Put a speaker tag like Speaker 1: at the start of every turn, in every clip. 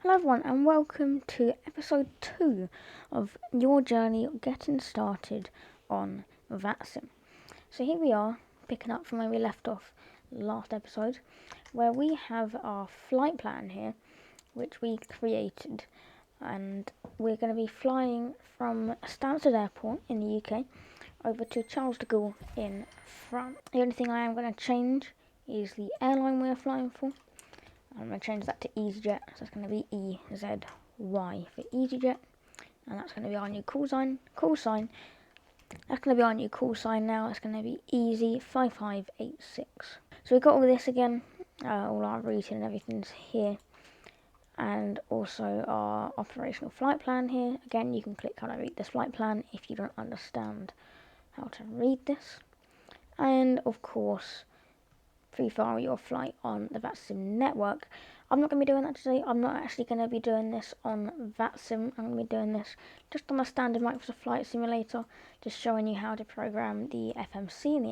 Speaker 1: Hello everyone and welcome to episode 2 of your journey getting started on Vatsim. So here we are, picking up from where we left off last episode, where we have our flight plan here, which we created, and we're going to be flying from Stansted Airport in the UK over to Charles de Gaulle in France. The only thing I am going to change is the airline we're flying for. I'm going to change that to EasyJet, so it's going to be EZY for EasyJet, and that's going to be our new call sign. That's going to be our new call sign now. It's going to be Easy5586. So we've got all this again, all our routing and everything's here, and also our operational flight plan here. Again, you can click how to read this flight plan if you don't understand how to read this, and of course, pre-file your flight on the Vatsim network. I'm not going to be doing that today. I'm not actually going to be doing this on Vatsim. I'm going to be doing this just on a standard Microsoft Flight Simulator, just showing you how to program the FMC and the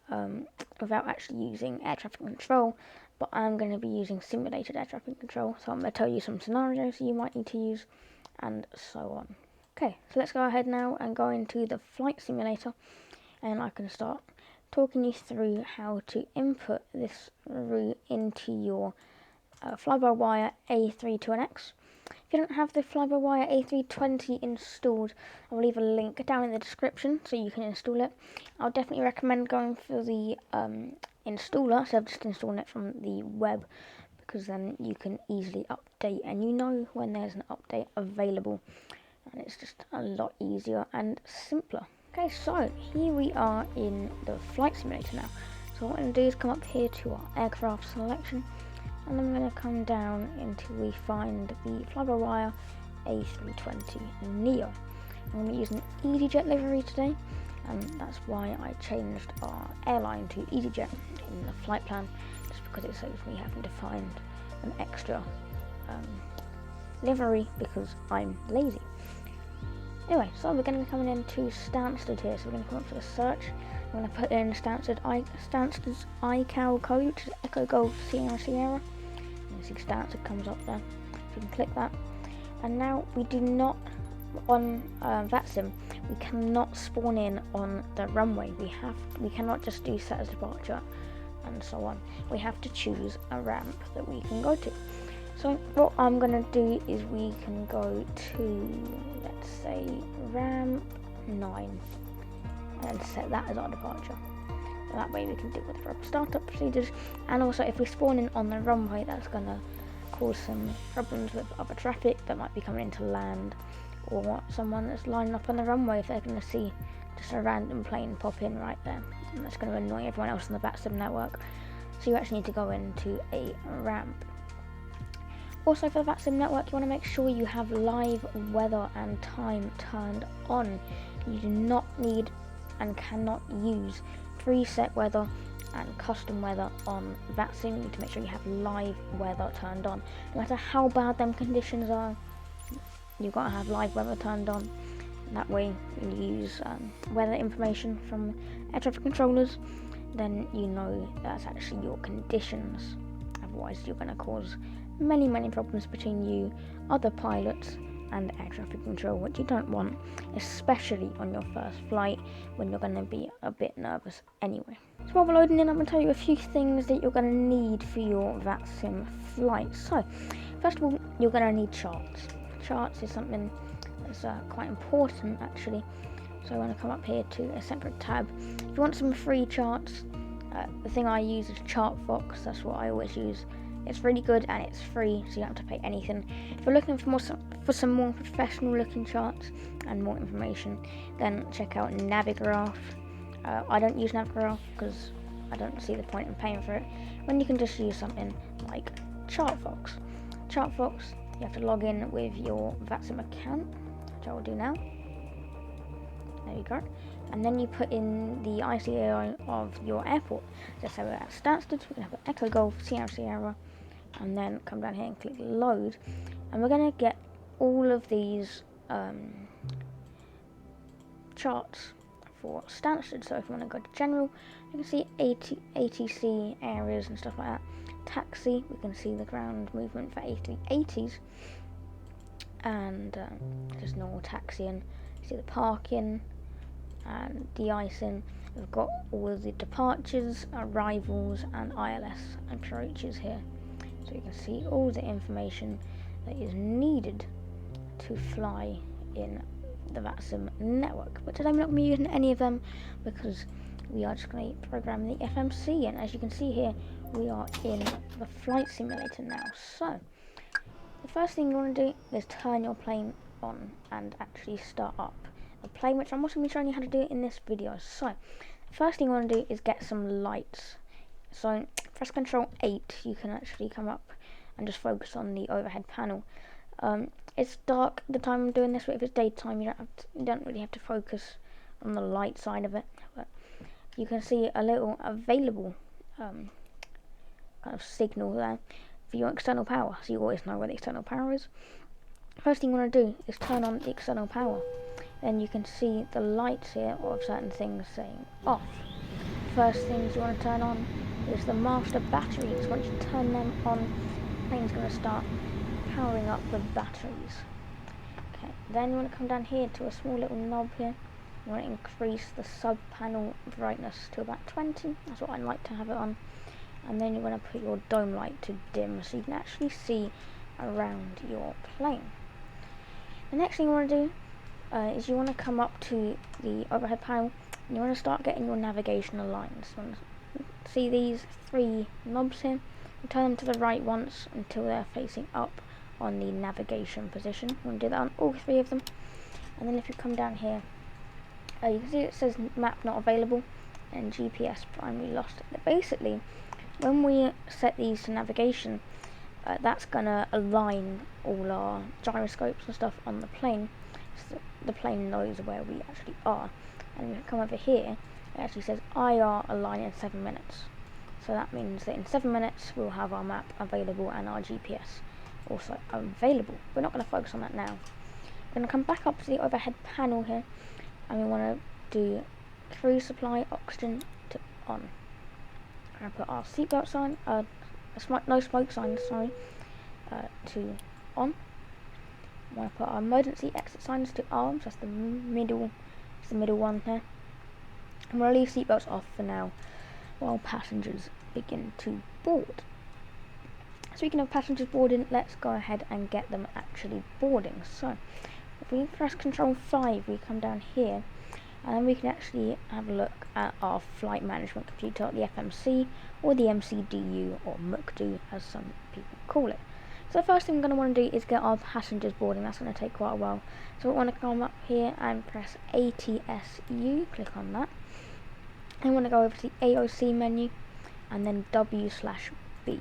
Speaker 1: MCDU without actually using air traffic control. But I'm going to be using simulated air traffic control, so I'm going to tell you some scenarios you might need to use, and so on. Okay, so let's go ahead now and go into the flight simulator, and I can start talking you through how to input this route into your fly-by-wire A320X. If you don't have the fly-by-wire A320 installed, I'll leave a link down in the description so you can install it. I'll definitely recommend going for the installer instead of just installing it from the web, because then you can easily update and you know when there's an update available, and it's just a lot easier and simpler. Okay, so here we are in the flight simulator now. So what I'm going to do is come up here to our aircraft selection, and then we're going to come down until we find the fly-by-wire A320 Neo. I'm going to be using EasyJet livery today, and that's why I changed our airline to EasyJet in the flight plan, just because it saves me having to find an extra livery because I'm lazy. Anyway, so we're going to be coming into Stansted here, so we're going to come up to the search. I'm going to put in Stansted's iCal code, which is Echo Golf Sierra Sierra. And you see Stansted comes up there, so you can click that. And now we do not, on Vatsim, we cannot spawn in on the runway. We cannot just do set as departure and so on. We have to choose a ramp that we can go to. So what I'm going to do is we can go to, let's say, ramp 9 and set that as our departure. So that way we can deal with proper startup procedures, and also if we spawn in on the runway, that's going to cause some problems with other traffic that might be coming into land, or someone that's lining up on the runway if they're going to see just a random plane pop in right there, and that's going to annoy everyone else on the Vatsim network. So you actually need to go into a ramp. Also, for the Vatsim network, you want to make sure you have live weather and time turned on. You do not need and cannot use preset weather and custom weather on Vatsim. You need to make sure you have live weather turned on. No matter how bad them conditions are, you've got to have live weather turned on. And that way, you use weather information from air traffic controllers, then you know that's actually your conditions. Otherwise, you're going to cause many problems between you, other pilots, and air traffic control, which you don't want, especially on your first flight when you're going to be a bit nervous anyway. So while we're loading in, I'm going to tell you a few things that you're going to need for your Vatsim flight. So first of all, you're going to need charts. Charts is something that's quite important actually. So I'm going to come up here to a separate tab. If you want some free charts, the thing I use is Chartfox. That's what I always use. It's really good and it's free, so you don't have to pay anything. If you're looking for some more professional looking charts and more information, then check out Navigraph. I don't use Navigraph because I don't see the point in paying for it, when you can just use something like Chartfox. Chartfox, you have to log in with your Vatsim account, which I will do now. There you go. And then you put in the ICAO of your airport. So we're at Stansted, we're going to have Echo Golf Sierra Sierra, and then come down here and click load, and we're going to get all of these charts for Stansted. So if you want to go to general, you can see ATC areas and stuff like that. taxi, we can see the ground movement for A380s, and just normal taxiing. See the parking and de-icing. We've got all of the departures, arrivals, and ILS approaches here. So you can see all the information that is needed to fly in the Vatsim network. But today we're not going to be using any of them because we are just going to program the FMC, and as you can see here, we are in the flight simulator now. So the first thing you want to do is turn your plane on and actually start up the plane, which I'm also going to be showing you how to do it in this video. So the first thing you want to do is get some lights. So press Control 8, you can actually come up and just focus on the overhead panel. It's dark the time I'm doing this, but if it's daytime you don't really have to focus on the light side of it. But you can see a little available kind of signal there for your external power, so you always know where the external power is. First thing you want to do is turn on the external power. Then you can see the lights here of certain things saying off. First things you want to turn on is the master batteries. Once you turn them on, the plane's going to start powering up the batteries. Okay, then you want to come down here to a small little knob here. You want to increase the sub panel brightness to about 20. That's what I like to have it on. And then you want to put your dome light to dim so you can actually see around your plane. The next thing you want to do is you want to come up to the overhead panel and you want to start getting your navigational lines. You want to see these 3 knobs here. You turn them to the right once until they're facing up on the navigation position. You want to do that on all 3 of them. And then if you come down here, you can see it says map not available and GPS primary lost. Basically, when we set these to navigation, that's going to align all our gyroscopes and stuff on the plane, so the plane knows where we actually are. And if you come over here, it actually says IR align in 7 minutes. So that means that in 7 minutes we'll have our map available and our GPS also available. We're not going to focus on that now. We're going to come back up to the overhead panel here, and we want to do crew supply oxygen to on. We're going to put our seatbelt sign, no smoke sign, sorry, to on. We want to put our emergency exit signs to arms. That's the middle one there. And we'll leave seatbelts off for now while passengers begin to board. Speaking of passengers boarding, let's go ahead and get them actually boarding. So if we press Control 5, we come down here and then we can actually have a look at our flight management computer, the FMC or the MCDU or MUCDU as some people call it. So the first thing we're going to want to do is get our passengers boarding. That's going to take quite a while. So we want to come up here and press ATSU, click on that. Then we want to go over to the AOC menu and then W/B.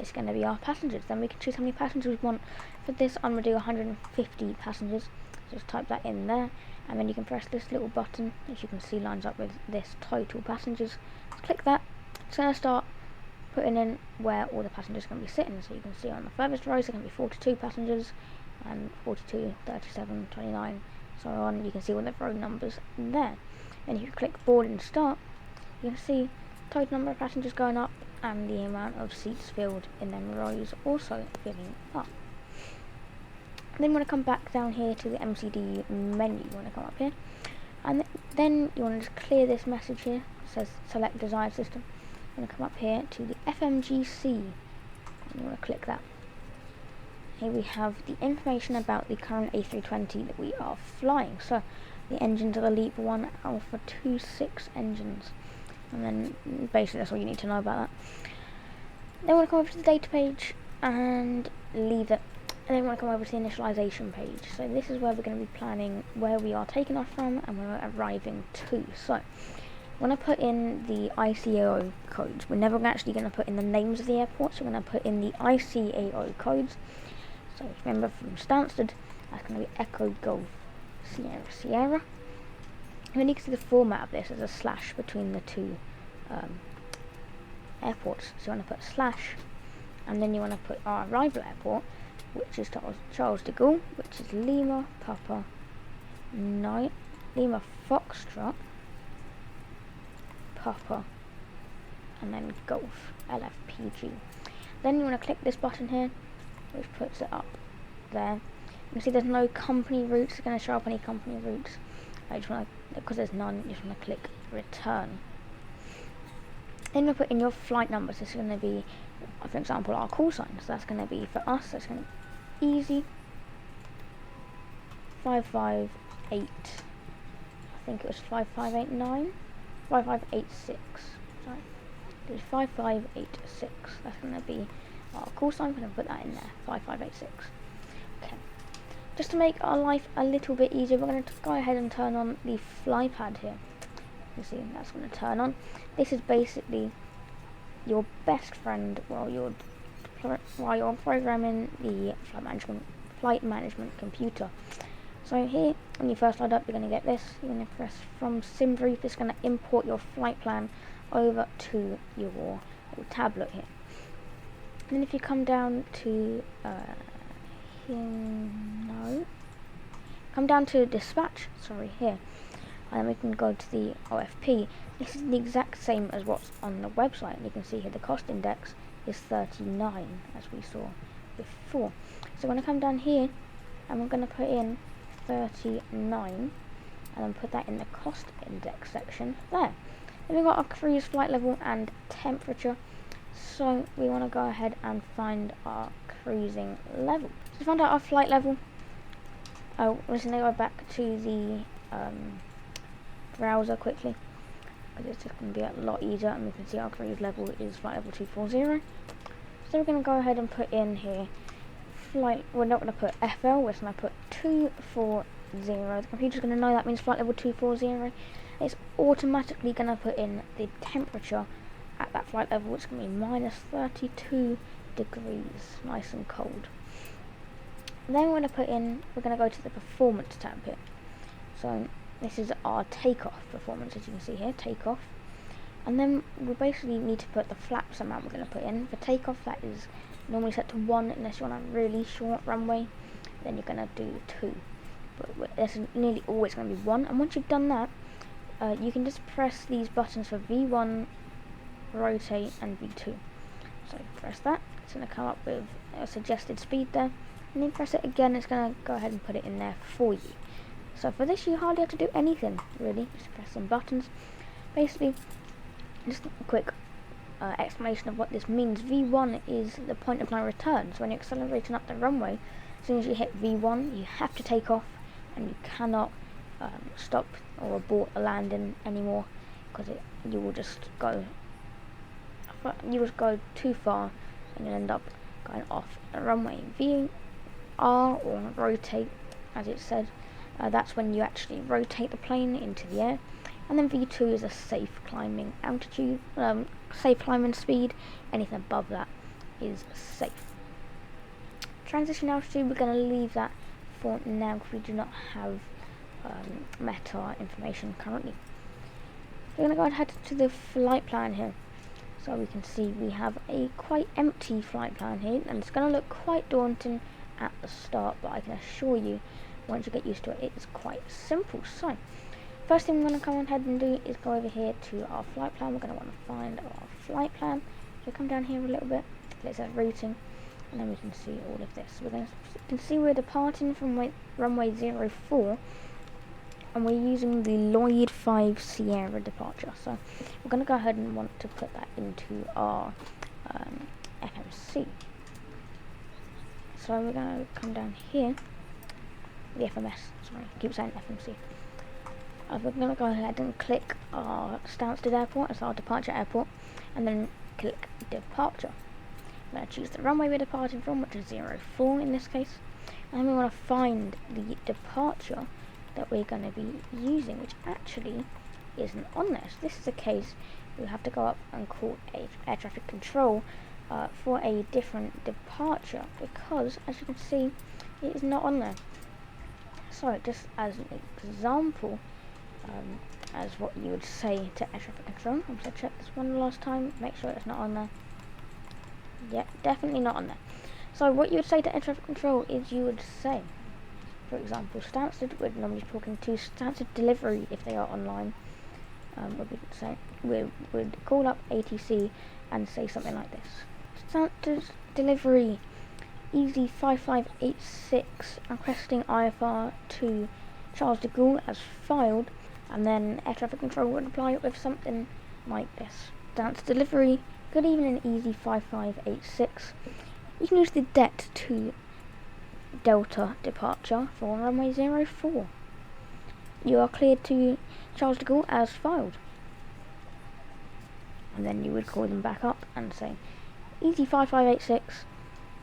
Speaker 1: It's going to be our passengers. Then we can choose how many passengers we want. For this, I'm going to do 150 passengers. Just type that in there, and then you can press this little button, which you can see lines up with this total passengers. Just click that. It's going to start putting in where all the passengers are going to be sitting. So you can see on the furthest rows there can be 42 passengers, and 42, 37, 29, so on. You can see all the row numbers there. And if you click board and start, you can see total number of passengers going up and the amount of seats filled in them rows also filling up. Then you want to come back down here to the MCDU menu. You want to come up here, and then you want to just clear this message here. It says select desired system. You want to come up here to the FMGC, and you want to click that. Here we have the information about the current A320 that we are flying. So the engines are the LEAP 1 Alpha 26 engines, and then basically that's all you need to know about that. Then we want to come over to the data page and leave it. And then we want to come over to the initialization page. So this is where we're going to be planning where we are taking off from and where we're arriving to. So when I put in the ICAO codes, we're never actually going to put in the names of the airports. We're going to put in the ICAO codes. So remember, from Stansted, that's going to be Echo Golf Sierra Sierra. And then you can see the format of this as a slash between the two airports. So you want to put a slash, and then you want to put our arrival airport, which is Charles de Gaulle, which is Lima Papa 9, Lima Foxtrot Papa, and then Golf LFPG. Then you want to click this button here, which puts it up there. You can see there's no company routes. It's going to show up any company routes. I just want to, because there's none, you just want to click return. Then you'll put in your flight numbers. This is going to be, for example, our call sign. So that's going to be for us. That's going to be easy 558. I think it was 5589, 5586. Sorry, it was 5586. That's going to be our call sign. We're going to put that in there, 5586. Okay. Just to make our life a little bit easier, we're going to go ahead and turn on the fly pad here. You see, that's going to turn on. This is basically your best friend while you're programming the flight management computer. So here, when you first load up, you're going to get this. You're going to press from SimBrief. It's going to import your flight plan over to your tablet here. And then if you come down to come down to dispatch, sorry, here, and then we can go to the OFP. This is the exact same as what's on the website, and you can see here the cost index is 39, as we saw before. So we're going to come down here, and we're going to put in 39, and then put that in the cost index section there. Then we've got our cruise flight level and temperature. So we want to go ahead and find our cruising level. So to find out our flight level, we're just going to go back to the browser quickly, because it's just going to be a lot easier, and we can see our cruise level is flight level 240. So we're going to go ahead and put in here flight. We're not going to put FL, we're just going to put 240. The computer's going to know that means flight level 240. It's automatically going to put in the temperature at that flight level, which is going to be minus 32 degrees, nice and cold. Then we're going to go to the performance tab here. So this is our takeoff performance, as you can see here, takeoff. And then we basically need to put the flaps amount we're going to put in. For takeoff, that is normally set to 1, unless you want a really short runway, then you're going to do 2. But it's nearly always going to be 1. And once you've done that, you can just press these buttons for V1, rotate, and V2. So press that, it's going to come up with a suggested speed there. And then press it again, it's going to go ahead and put it in there for you. So for this, you hardly have to do anything, really. Just press some buttons. Basically, just a quick explanation of what this means. V1 is the point of no return. So when you're accelerating up the runway, as soon as you hit V1, you have to take off, and you cannot stop or abort a landing anymore, because you will just go too far, and you'll end up going off the runway. VR, or rotate, as it said, that's when you actually rotate the plane into the air. And then V2 is a safe climbing altitude, safe climbing speed. Anything above that is safe. Transition altitude, we're going to leave that for now because we do not have meta information currently. We're going to go ahead to the flight plan here. So we can see we have a quite empty flight plan here, and it's going to look quite daunting at the start, but I can assure you, once you get used to it, it's quite simple. So first thing we're going to come ahead and do is go over here to our flight plan. We're going to want to find our flight plan. So come down here a little bit, it says routing, and then we can see all of this. You can see we're departing from runway 04, and we're using the Lloyd 5 Sierra departure. So we're going to go ahead and want to put that into our FMC. So we're going to come down here, the FMS, sorry, I keep saying FMC. We're going to go ahead and click our Stansted Airport as our departure airport, and then click departure. I'm going to choose the runway we're departing from, which is 04 in this case, and then we want to find the departure that we're going to be using, which actually isn't on there. So this is a case we have to go up and call air traffic control for a different departure, because as you can see, it is not on there. So just as an example, as what you would say to air traffic control, I'm going to check this one last time, make sure it's not on there. Yeah, definitely not on there. So what you would say to air traffic control is you would say, for example, Stansted, we're normally talking to Stansted delivery if they are online. We would call up ATC and say something like this: Santa's delivery. Easy 5586 requesting IFR to Charles de Gaulle as filed, and then air traffic control would reply with something like this. Santa's delivery. Good evening, Easy 5586. You can use the det to Delta departure for runway 04. You are cleared to Charles de Gaulle as filed. And then you would call them back up and say, Easy 5586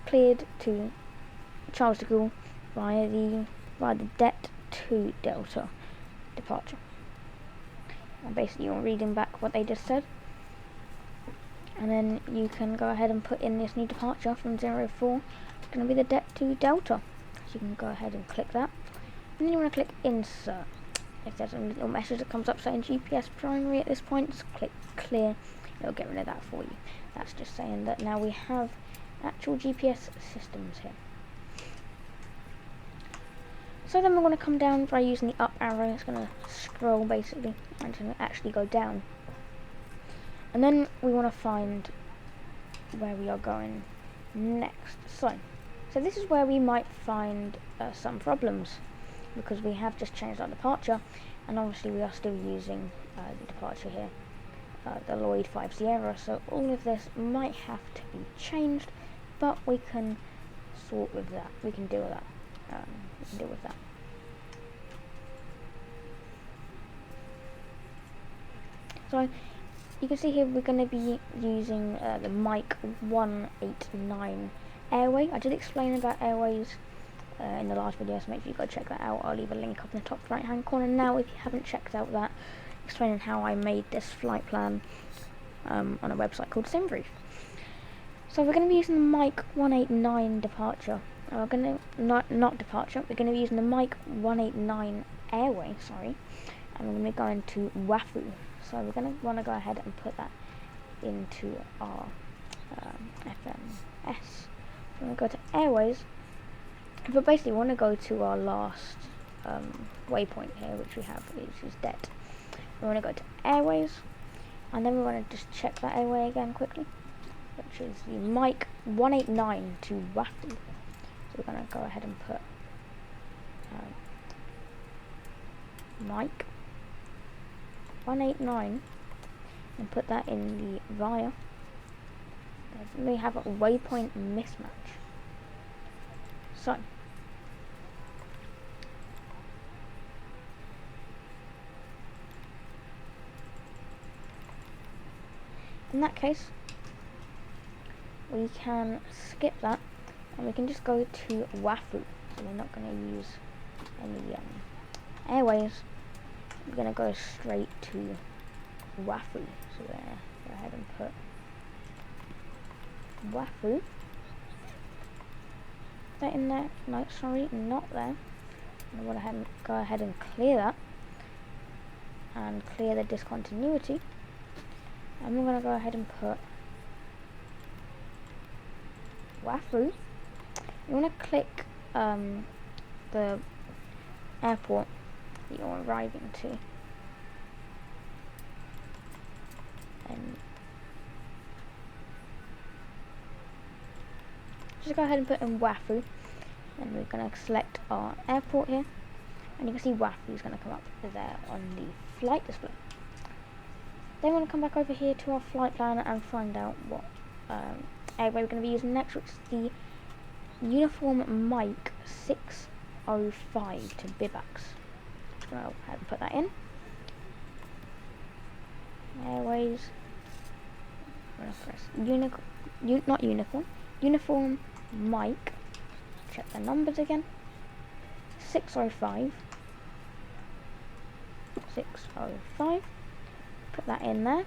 Speaker 1: cleared to Charles de Gaulle via the det to Delta departure. And basically you're reading back what they just said. And then you can go ahead and put in this new departure from 04. It's going to be the det to Delta. So you can go ahead and click that. And then you want to click insert. If there's a little message that comes up saying GPS primary at this point, just click clear. It'll get rid of that for you. That's just saying that now we have actual GPS systems here. So then we're going to come down by using the up arrow. It's going to scroll basically and it's going to actually go down. And then we want to find where we are going next. So this is where we might find some problems, because we have just changed our departure, and obviously we are still using the departure here, the Lloyd 5 Sierra. So all of this might have to be changed, but we can sort with that. We can deal with that. So you can see here we're going to be using the Mike 189 airway. I did explain about airways in the last video, so make sure you go check that out. I'll leave a link up in the top right hand corner now if you haven't checked out that, explaining how I made this flight plan on a website called SimBrief. So we're going to be using the Mike 189 departure. We're going to not departure. We're going to be using the Mike 189 airway. Sorry, and we're going to be going to Wafu. So we're going to want to go ahead and put that into our FMS. So we're going to go to Airways, but basically we want to go to our last waypoint here, which we have, which is det. We want to go to Airways, and then we want to just check that airway again quickly, which is the Mike 189 to Wafu. So we're going to go ahead and put Mike 189 and put that in the via. We have a waypoint mismatch. So in that case we can skip that and we can just go to Wafu. So we're not going to use any airways. We're going to go straight to Wafu. So we're going to go ahead and put Wafu. That in there? No, sorry, not there. I'm going to go ahead and clear that and clear the discontinuity. And we're going to go ahead and put Wafu. You want to click the airport that you're arriving to, and just go ahead and put in Wafu, and we're going to select our airport here, and you can see Wafu is going to come up there on the flight display. Then we're going to come back over here to our flight plan and find out what airway we're going to be using next, which is the Uniform Mike 605 to Bivax. Just going to go ahead and put that in. Airways. I'm going to press Uniform Mike. Check the numbers again. 605. 605. Put that in there.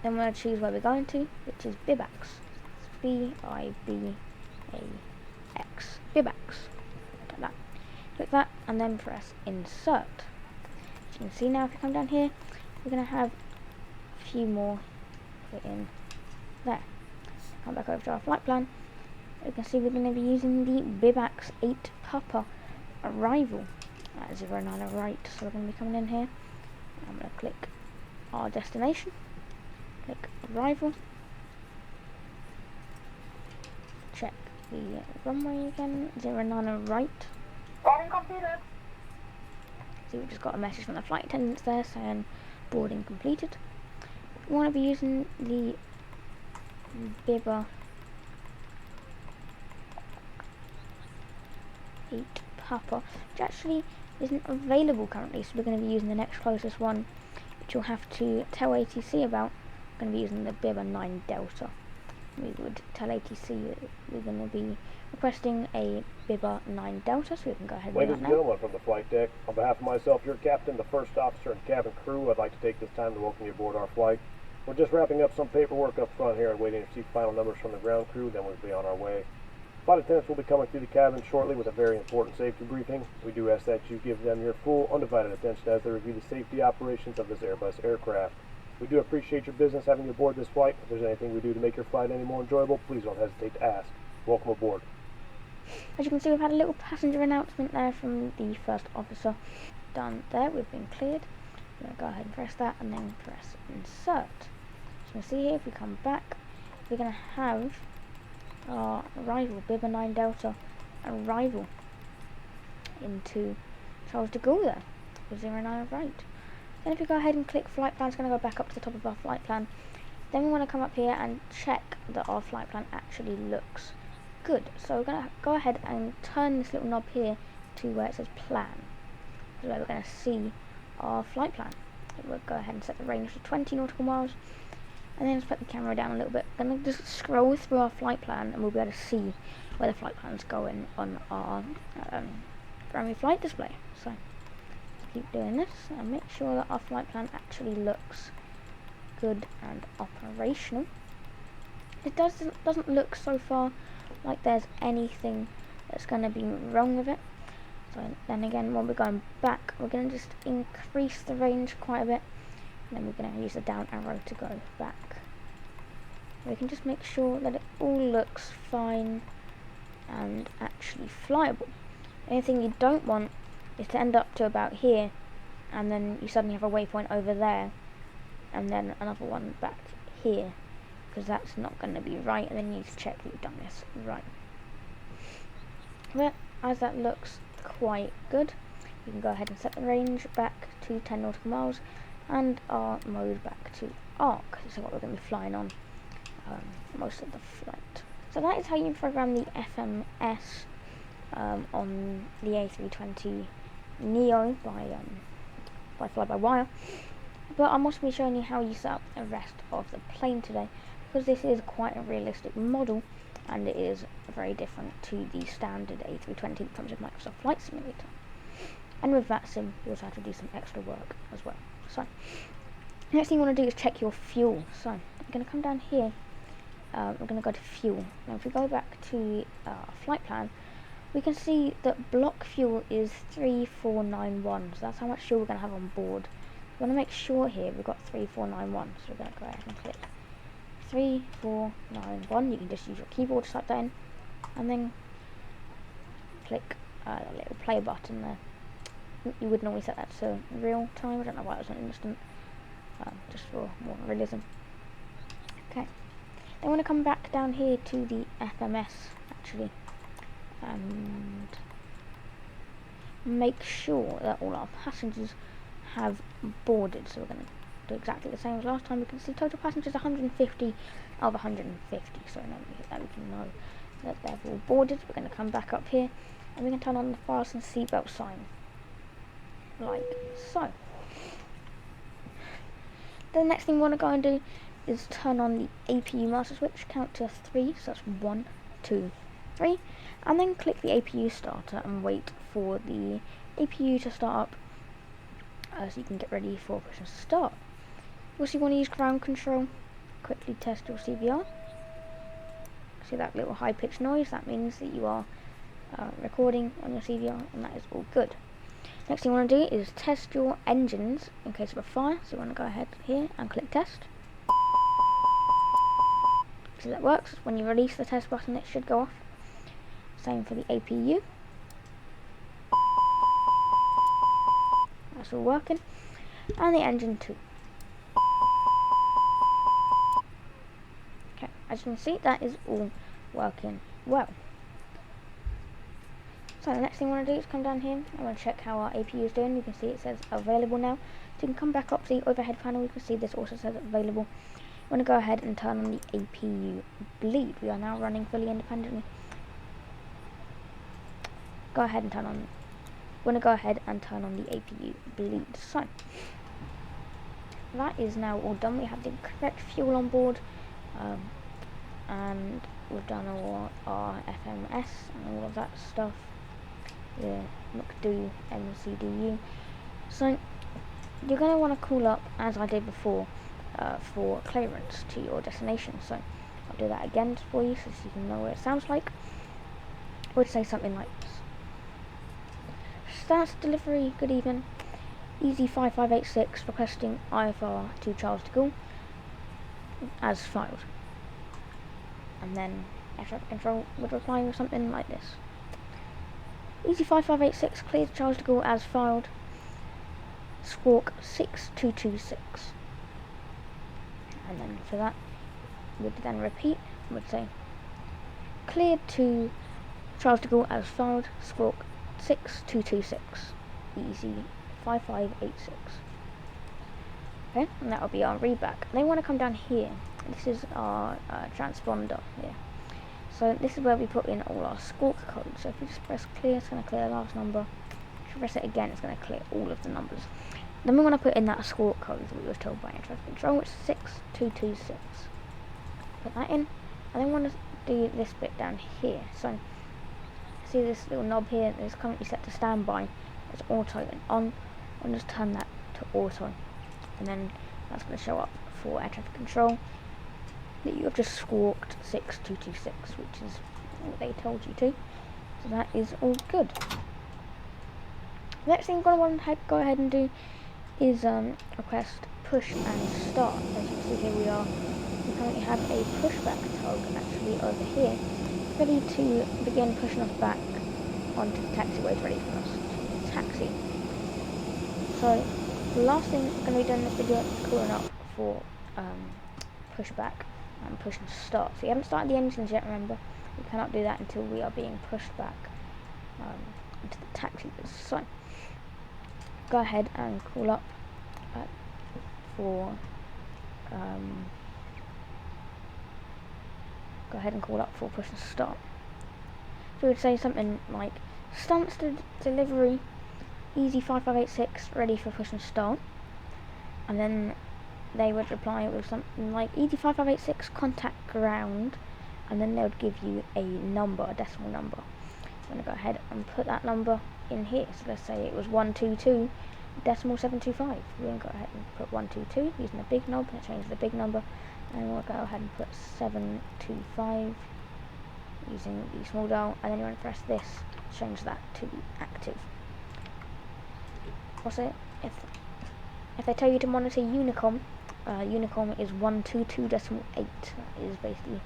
Speaker 1: Then we're going to choose where we're going to, which is Bivax. Bibax. Bivax. Like that. Click that and then press insert. As you can see now, if you come down here, we're going to have a few more put in there. Come back over to our flight plan. You can see we're going to be using the Bivax 8 Papa arrival at 09 right. So we're going to be coming in here. I'm going to click our destination. Click arrival. check the runway again. 09 right.
Speaker 2: Boarding completed.
Speaker 1: See, we just got a message from the flight attendants there saying boarding completed. We want to be using the Bibber 8 Papa, which actually isn't available currently, so we're going to be using the next closest one, which you'll have to tell ATC about. We're going to be using the Bibber 9 Delta. We would tell ATC that we're going to be requesting a Bibber 9 Delta, so we can go ahead and do
Speaker 3: Ladies
Speaker 1: that
Speaker 3: and
Speaker 1: now.
Speaker 3: gentlemen from the flight deck, on behalf of myself, your captain, the first officer, and cabin crew, I'd like to take this time to welcome you aboard our flight. We're just wrapping up some paperwork up front here and waiting to receive final numbers from the ground crew, then we'll be on our way. Flight attendants will be coming through the cabin shortly with a very important safety briefing. We do ask that you give them your full, undivided attention as they review the safety operations of this Airbus aircraft. We do appreciate your business having you aboard this flight. If there's anything we do to make your flight any more enjoyable, please don't hesitate to ask. Welcome aboard.
Speaker 1: As you can see, we've had a little passenger announcement there from the first officer. Done there, we've been cleared. We're going to go ahead and press that and then press insert. So you can see here, if we come back, we're going to have our arrival, Bibber 9 Delta arrival into Charles de Gaulle there, with 09 right. Then if we go ahead and click flight plan, it's going to go back up to the top of our flight plan. Then we want to come up here and check that our flight plan actually looks good. So we're going to go ahead and turn this little knob here to where it says plan. So where we're going to see our flight plan. So we'll go ahead and set the range to 20 nautical miles. And then just put the camera down a little bit. We're going to just scroll through our flight plan and we'll be able to see where the flight plan's going on our primary flight display. So keep doing this and make sure that our flight plan actually looks good and operational. It doesn't look so far like there's anything that's going to be wrong with it. So then again, when we're going back, we're going to just increase the range quite a bit. And then we're going to use the down arrow to go back. We can just make sure that it all looks fine and actually flyable. Anything you don't want is to end up to about here and then you suddenly have a waypoint over there and then another one back here, because that's not going to be right, and then you need to check that you've done this right. But as that looks quite good, you can go ahead and set the range back to 10 nautical miles and our mode back to arc. This is what we're going to be flying on most of the flight. So that is how you program the FMS on the A320 Neo by fly-by-wire. But I'm also going to be showing you how you set up the rest of the plane today, because this is quite a realistic model and it is very different to the standard A320 that comes with Microsoft Flight Simulator. And with Vatsim, you also have to do some extra work as well. So, next thing you want to do is check your fuel. So, I'm going to come down here, we're going to go to fuel. Now if we go back to flight plan, we can see that block fuel is 3491, so that's how much fuel we're going to have on board. We want to make sure here we've got 3491, so we're going to go ahead and click 3491. You can just use your keyboard to type that in, and then click the little play button there. You would normally set that to real time. I don't know why it was on instant, just for more realism. Okay, then we want to come back down here to the FMS actually, and make sure that all our passengers have boarded. So we're going to do exactly the same as last time. We can see total passengers 150 out of 150. So now we hit that, we can know that they've all boarded. We're going to come back up here and we can turn on the fasten seatbelt sign, like so. The next thing we want to go and do is turn on the APU master switch, count to 3, so that's 1, 2, 3, and then click the APU starter and wait for the APU to start up, so you can get ready for push start. You also want to use ground control. Quickly test your CVR. See that little high pitched noise? That means that you are recording on your CVR, and that is all good. Next thing you want to do is test your engines in case of a fire. So you want to go ahead here and click test. So that works. When you release the test button, it should go off. Same for the APU. That's all working. And the engine too. Okay, as you can see, that is all working well. So the next thing I want to do is come down here. I want to check how our APU is doing. You can see it says available now. So you can come back up to the overhead panel. You can see this also says available. I want to go ahead and turn on the APU bleed. We are now running fully independently. Go ahead and turn on. Want to go ahead and turn on the APU bleed. So that is now all done. We have the correct fuel on board, and we've done all our FMS and all of that stuff. Yeah, McDo, MCDU. So you're going to want to call up, as I did before, for clearance to your destination. So I'll do that again for you, so you can know what it sounds like. I would say something like this. Starts delivery, good evening. Easy 5586 requesting IFR to Charles de Gaulle as filed. And then air traffic control would reply with something like this. Easy 5586 cleared Charles de Gaulle as filed. Squawk 6226. And then for that, would then repeat, would say cleared to Charles de Gaulle as filed. Squawk 6226. Easy 5586. Okay, and that will be our readback. They want to come down here. This is our transponder here. So this is where we put in all our squawk codes. So if we just press clear, it's going to clear the last number. If you press it again, it's going to clear all of the numbers. Then we want to put in that squawk code that we were told by air traffic control, which is 6226. Put that in, and then we want to do this bit down here. So see this little knob here that is currently set to standby. It's auto and on. I'll just turn that to auto, and then that's going to show up for air traffic control that you have just squawked 6226, which is what they told you to. So that is all good. The next thing we're going to want to go ahead and do is request push and start. As you can see here, we currently have a pushback tug actually over here, ready to begin pushing us back onto the taxiways, ready for us to taxi. So the last thing we're going to be doing in this video is calling up for pushback and push and start. So you haven't started the engines yet, remember. We cannot do that until we are being pushed back into the taxis. So go ahead and call up for push and start. So we would say something like Stansted delivery easy 5586 ready for push and start, and then they would reply with something like easy 5586 contact ground, and then they would give you a number, a decimal number. I'm going to go ahead and put that number in here. So let's say it was 122 decimal 725. We're going to go ahead and put 122 using the big knob. That changes the big number, and we'll go ahead and put 725 using the small dial, and then you want to press this, change that to active. Also, if they tell you to monitor Unicom, Unicom is 122.8. That is basically,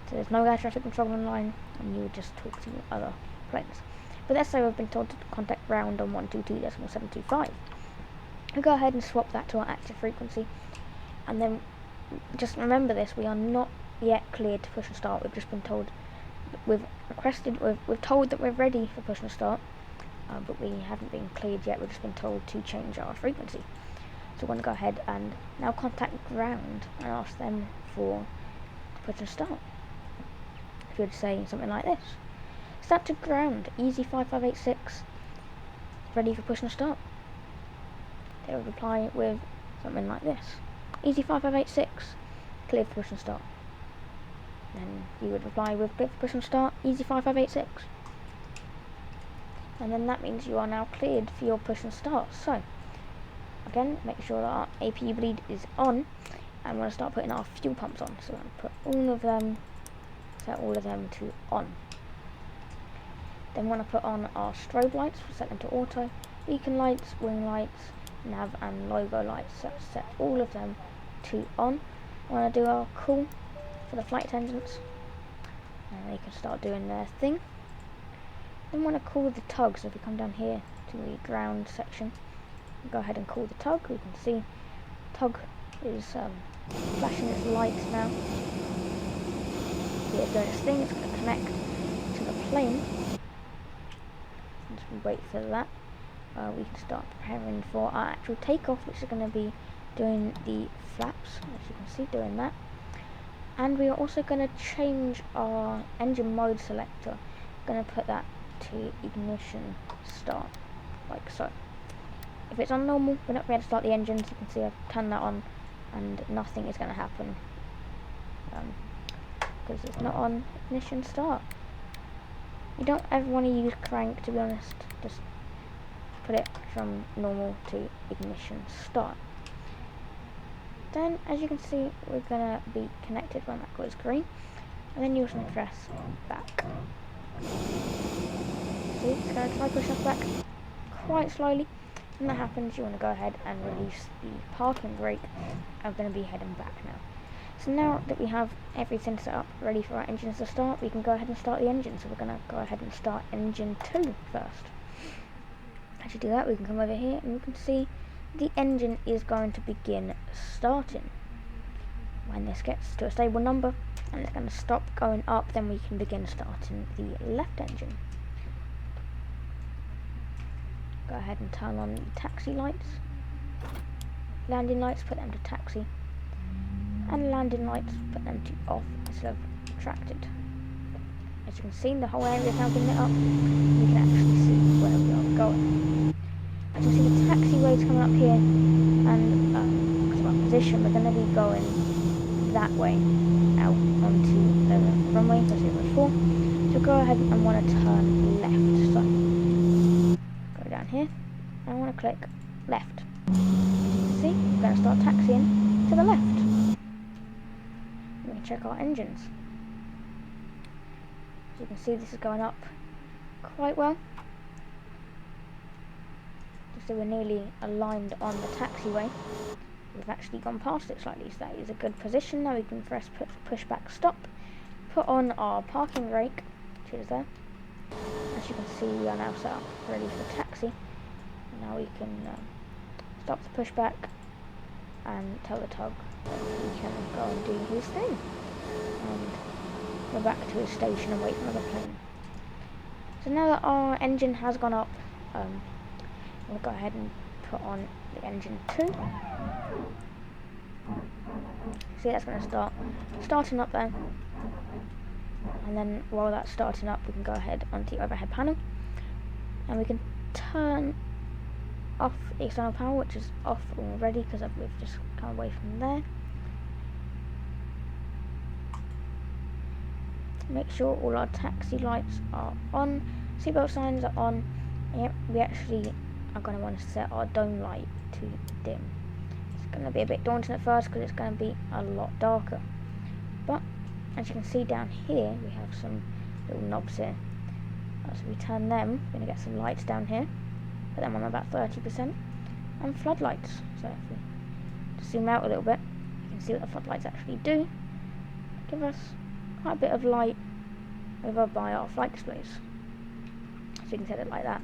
Speaker 1: so there's no air traffic control online, and you would just talk to other planes. But let's say we've been told to contact ground on 122.725. We'll go ahead and swap that to our active frequency, and then just remember this: we are not yet cleared to push and start. We've just been told, we've told that we're ready for push and start, but we haven't been cleared yet. We've just been told to change our frequency. So we're going to go ahead and now contact ground and ask them for push and start. If you would say something like this: start to ground, easy 5586, ready for push and start. They would reply with something like this: easy 5586, clear for push and start. Then you would reply with clear for push and start, easy 5586. And then that means you are now cleared for your push and start. So again, make sure that our APU bleed is on, and we're going to start putting our fuel pumps on. So we're going to put all of them, set all of them to on. Then we're going to put on our strobe lights, we'll set them to auto, beacon lights, wing lights, nav and logo lights. So set all of them to on. We're going to do our call for the flight attendants, and they can start doing their thing. Then we're going to call the tug. So if we come down here to the ground section, go ahead and call the tug. We can see tug is flashing its lights now. It's doing its thing, it's going to connect. plane. Once we wait for that, we can start preparing for our actual takeoff, which is going to be doing the flaps, as you can see, doing that. And we are also going to change our engine mode selector. Going to put that to ignition start, like so. If it's on normal, we're not going to start the engine, so you can see I've turned that on and nothing is going to happen because it's not on ignition start. You don't ever want to use crank, to be honest, just put it from normal to ignition start. Then, as you can see, we're going to be connected when that goes green, and then you just want to press back. See, it's going to try push us back quite slowly. When that happens, you want to go ahead and release the parking brake. I'm going to be heading back now. So now that we have everything set up ready for our engines to start, we can go ahead and start the engine. So we're going to go ahead and start engine 2 first. As you do that, we can come over here and you can see the engine is going to begin starting. When this gets to a stable number and it's going to stop going up, then we can begin starting the left engine. Go ahead and turn on the taxi lights, landing lights, put them to taxi, and landing lights, put them to off instead of retracted. As you can see, the whole area is now being lit up. You can actually see where we are going. As you see, the taxiway is coming up here, and because of our position, we're going to be going that way out onto the runway, that's 0.4. So go ahead and want to turn left. So down here, and I want to click left. As you can see, we're going to start taxiing to the left. We can check our engines. As you can see, this is going up quite well. So we're nearly aligned on the taxiway. We've actually gone past it slightly, so that is a good position. Now we can press push back stop, put on our parking brake, which is there. As you can see, we are now set up ready for taxi. Now we can stop the pushback and tell the tug that he can go and do his thing. And go back to his station and wait for another plane. So now that our engine has gone up, we'll go ahead and put on the engine 2. See, that's going to start starting up there. And then while that's starting up, we can go ahead onto the overhead panel and we can turn off the external power, which is off already because we've just come away from there. Make sure all our taxi lights are on, seatbelt signs are on. Yep, we actually are going to want to set our dome light to dim. It's going to be a bit daunting at first because it's going to be a lot darker, but as you can see down here, we have some little knobs here. So we turn them, we're going to get some lights down here, put them on about 30%, and floodlights. So if we zoom out a little bit, you can see what the floodlights actually do. Give us quite a bit of light over by our flight displays. So you can set it like that.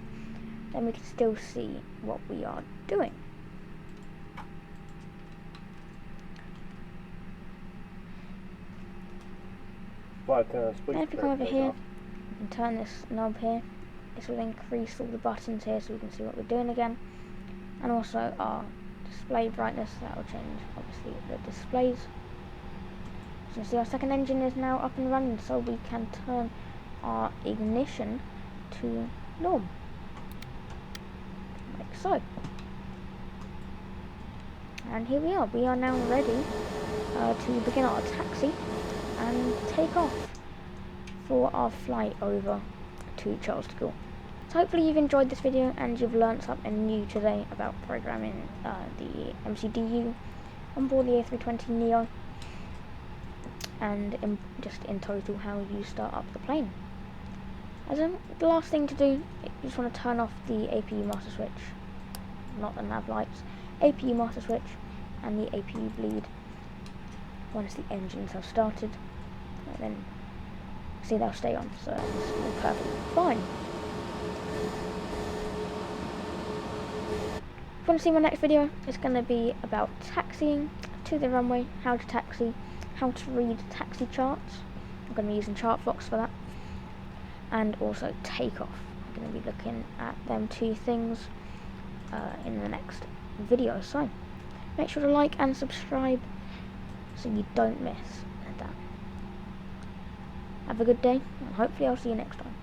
Speaker 1: Then we can still see what we are doing. And if you come over here, you can turn this knob here. This will increase all the buttons here so we can see what we're doing again. And also our display brightness, that will change obviously the displays. So you see our second engine is now up and running, so we can turn our ignition to norm. Like so. And here we are now ready to begin our taxi and take off for our flight over to Charles de Gaulle. So hopefully you've enjoyed this video and you've learned something new today about programming the MCDU on board the A320neo, and just in total how you start up the plane. As the last thing to do, you just want to turn off the APU master switch, not the nav lights, APU master switch and the APU bleed once the engines have started, and then see they'll stay on, so it's perfectly fine. If you want to see my next video, it's going to be about taxiing to the runway, how to taxi, how to read taxi charts. I'm going to be using Chartfox for that. and also takeoff. I'm going to be looking at them two things in the next video. So make sure to like and subscribe so you don't miss that. Have a good day, and hopefully I'll see you next time.